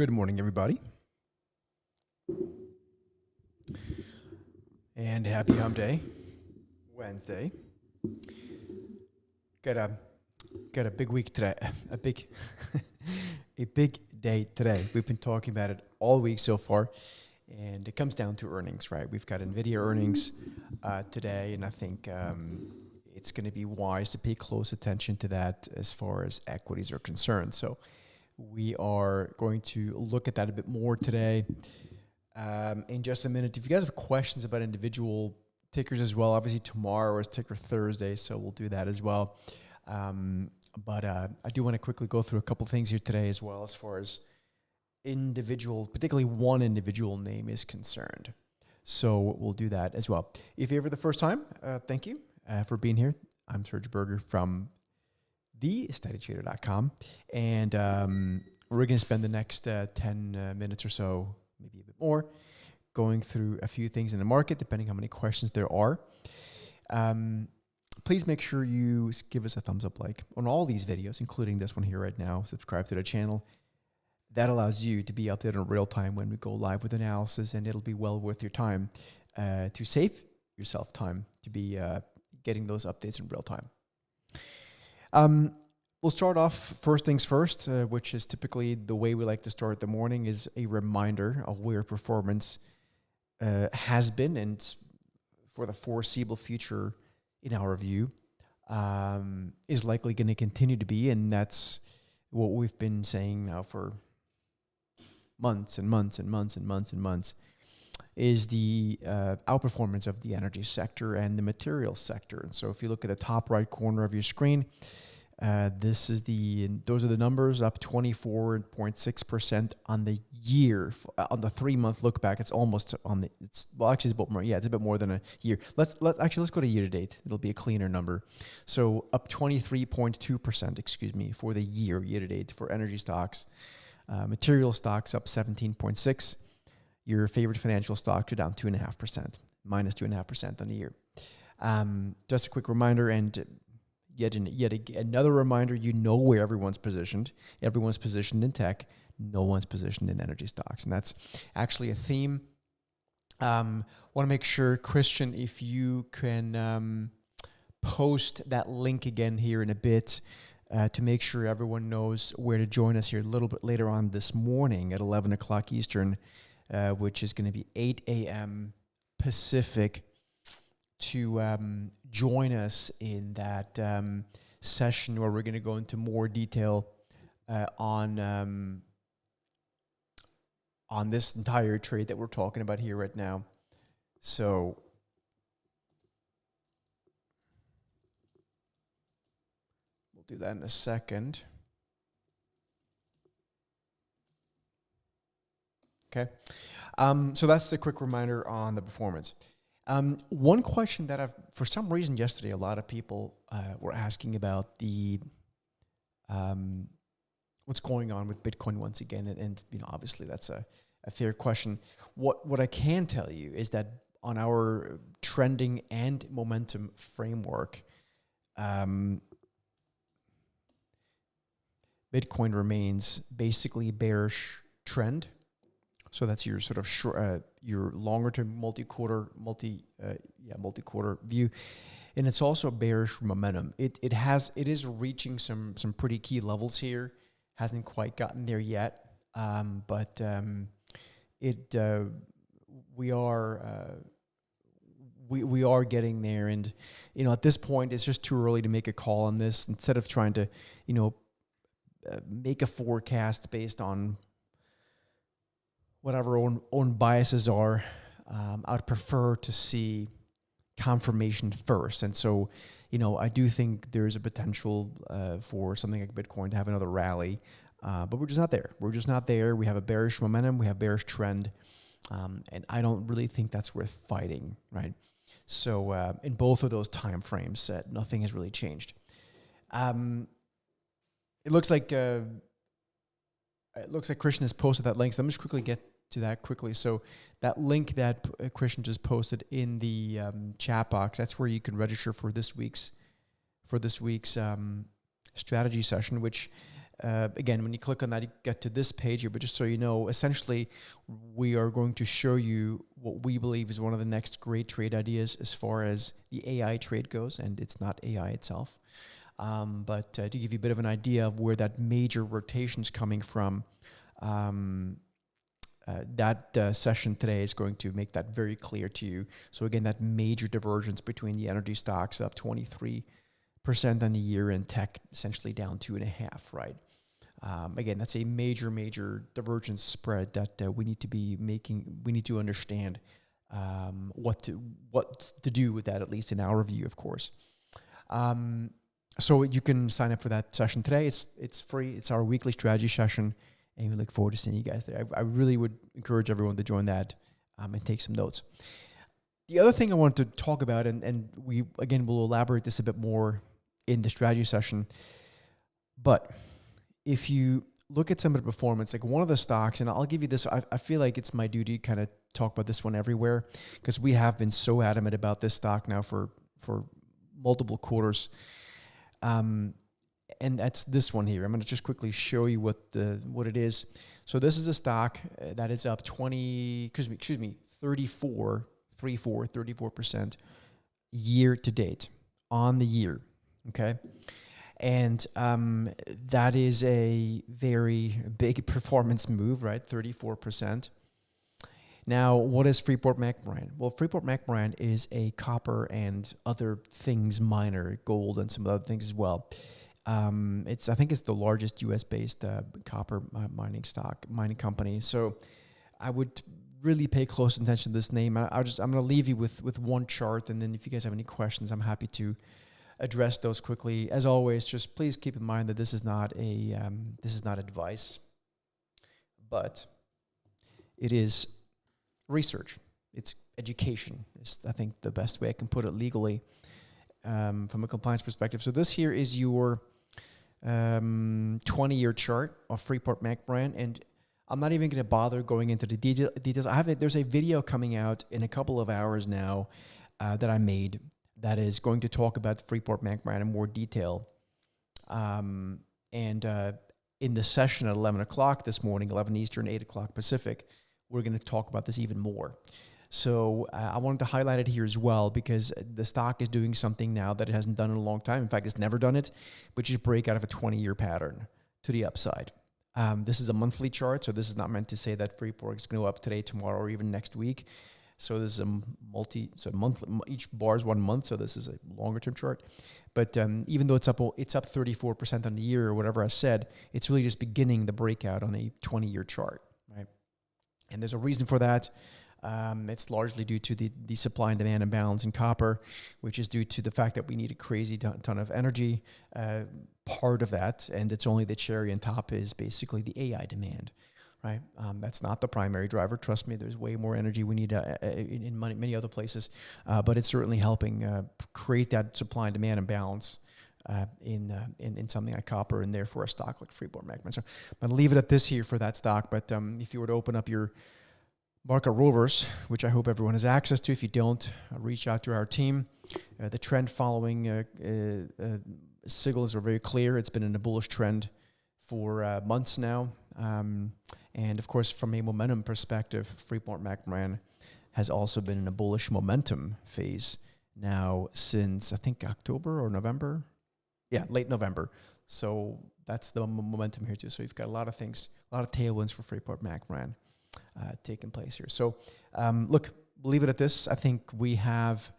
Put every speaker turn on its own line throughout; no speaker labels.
Good morning, everybody. And happy hump day, Wednesday. Got a big week today, a big day today. We've been talking about it all week so far, and it comes down to earnings, right? We've got NVIDIA earnings today, and I think it's going to be wise to pay close attention to that as far as equities are concerned. So we are going to look at that a bit more today. In just a minute, if you guys have questions about individual tickers as well, obviously tomorrow is Ticker Thursday, so we'll do that as well. But I do want to quickly go through a couple things here today as well as far as individual, particularly one individual name is concerned. So we'll do that as well. If you're here for the first time, thank you for being here. I'm Serge Berger from thesteadytrader.com, and we're going to spend the next 10 minutes or so, maybe a bit more, going through a few things in the market, depending how many questions there are. Please make sure you give us a thumbs up like on all these videos, including this one here right now. Subscribe to the channel. That allows you to be updated in real time when we go live with analysis, and it'll be well worth your time to save yourself time to be getting those updates in real time. We'll start off first things first, which is typically the way we like to start the morning, is a reminder of where performance has been and for the foreseeable future, in our view, is likely going to continue to be. And that's what we've been saying now for months and months and months and months and months, is the outperformance of the energy sector and the materials sector. And so if you look at the top right corner of your screen, those are the numbers, up 24.6% on the year. On the 3-month look back, it's almost on the, it's a bit more. Yeah, it's a bit more than a year. Let's go to year to date. It'll be a cleaner number. So up 23.2%, for the year to date for energy stocks. Material stocks up 17.6%. Your favorite financial stocks are down 2.5%, minus 2.5% on the year. Just a quick reminder, and yet another reminder, you know where everyone's positioned. Everyone's positioned in tech. No one's positioned in energy stocks. And that's actually a theme. Want to make sure, Christian, if you can post that link again here in a bit to make sure everyone knows where to join us here a little bit later on this morning at 11 o'clock Eastern, which is going to be 8 a.m. Pacific, to join us in that session where we're going to go into more detail on this entire trade that we're talking about here right now. So we'll do that in a second. Okay. So that's the quick reminder on the performance. One question that for some reason yesterday, a lot of people were asking about the what's going on with Bitcoin once again, and obviously that's a fair question. What I can tell you is that on our trending and momentum framework, Bitcoin remains basically bearish trend. So that's your sort of your longer-term multi-quarter view, and it's also bearish momentum. It is reaching some pretty key levels here. Hasn't quite gotten there yet, but we are getting there. And at this point, it's just too early to make a call on this. Instead of trying to make a forecast based on whatever own biases are, I'd prefer to see confirmation first. And so, I do think there's a potential for something like Bitcoin to have another rally, but we're just not there. We have a bearish momentum. We have bearish trend, and I don't really think that's worth fighting, right? So in both of those time frames, nothing has really changed. It looks like Christian has posted that link. So let me just quickly get to that quickly. So that link that Christian just posted in the chat box, that's where you can register for this week's strategy session, which again, when you click on that, you get to this page here. But just so you know, essentially, we are going to show you what we believe is one of the next great trade ideas as far as the AI trade goes. And it's not AI itself. But to give you a bit of an idea of where that major rotation is coming from, that session today is going to make that very clear to you. So again, that major divergence between the energy stocks up 23% on the year and tech essentially down 2.5%, right? Again, that's a major divergence spread that we need to be making. We need to understand what to do with that, at least in our view, of course. So you can sign up for that session today. It's free. It's our weekly strategy session, and we look forward to seeing you guys there. I really would encourage everyone to join that and take some notes. The other thing I wanted to talk about, and we, again, will elaborate this a bit more in the strategy session, but if you look at some of the performance, like one of the stocks, and I'll give you this, I feel like it's my duty to kind of talk about this one everywhere, because we have been so adamant about this stock now for multiple quarters. And that's this one here. I'm going to just quickly show you what it is. So this is a stock that is up 34% year to date on the year. Okay. And that is a very big performance move, right? 34%. Now, what is Freeport-McMoRan? Well, Freeport-McMoRan is a copper and other things miner, gold and some other things as well. I think it's the largest U.S.-based copper mining company. So I would really pay close attention to this name. I'm going to leave you with one chart, and then if you guys have any questions, I'm happy to address those quickly. As always, just please keep in mind that this is not advice, but it is research. It's education. Is I think the best way I can put it legally from a compliance perspective. So this here is your 20-year chart of Freeport-McMoRan, and I'm not even going to bother going into the details. There's a video coming out in a couple of hours now that I made that is going to talk about Freeport-McMoRan in more detail. And in the session at 11 o'clock this morning, 11 Eastern, 8 o'clock Pacific, we're going to talk about this even more. So I wanted to highlight it here as well, because the stock is doing something now that it hasn't done in a long time. In fact, it's never done it, which is break out of a 20-year pattern to the upside. This is a monthly chart, so this is not meant to say that Freeport is going to go up today, tomorrow, or even next week. So this is monthly. Each bar is 1 month, so this is a longer-term chart. But even though it's up 34% on the year or whatever I said, it's really just beginning the breakout on a 20-year chart, right? And there's a reason for that. It's largely due to the supply and demand imbalance in copper, which is due to the fact that we need a crazy ton of energy. Part of that, and it's only the cherry on top, is basically the AI demand, right? That's not the primary driver. Trust me, there's way more energy we need in many other places, but it's certainly helping create that supply and demand imbalance in something like copper, and therefore a stock like Freeport-McMoRan. So I'm going to leave it at this here for that stock, but if you were to open up your market rovers, which I hope everyone has access to. If you don't, reach out to our team. The trend following signals are very clear. It's been in a bullish trend for months now. And of course, from a momentum perspective, Freeport-McMoRan has also been in a bullish momentum phase now since, I think, October or November. Yeah, late November. So that's the momentum here too. So you've got a lot of things, a lot of tailwinds for Freeport-McMoRan taking place here. So look, leave it at this. I think we have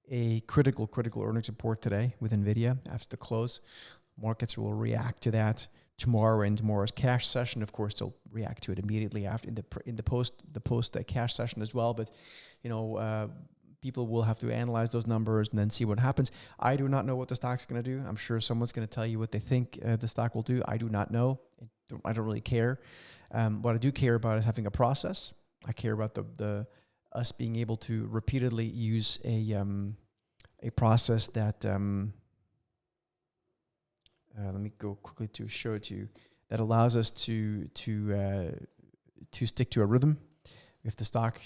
a critical earnings report today with NVIDIA after the close. Markets will react to that tomorrow, and tomorrow's cash session. Of course, they'll react to it immediately after in the post cash session as well. But people will have to analyze those numbers and then see what happens. I do not know what the stock's going to do. I'm sure someone's going to tell you what they think the stock will do. I do not know. I don't really care. What I do care about is having a process. I care about the us being able to repeatedly use a process that let me go quickly to show it to you, that allows us to stick to a rhythm. If the stock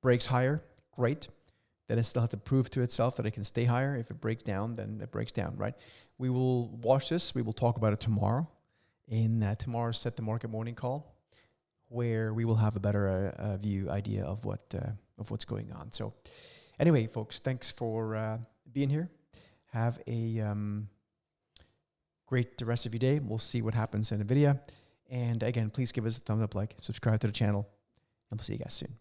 breaks higher, great. then it still has to prove to itself that it can stay higher. If it breaks down, then it breaks down, right? We will watch this. We will talk about it tomorrow in tomorrow's Set the Market morning call, where we will have a better idea of what's going on. So anyway, folks, thanks for being here. Have a great rest of your day. We'll see what happens in NVIDIA. And again, please give us a thumbs up, like, subscribe to the channel, and we'll see you guys soon.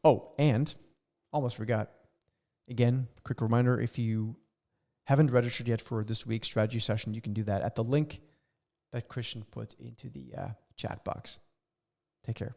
Oh, and almost forgot. Again, quick reminder, if you haven't registered yet for this week's strategy session, you can do that at the link that Christian put into the chat box. Take care.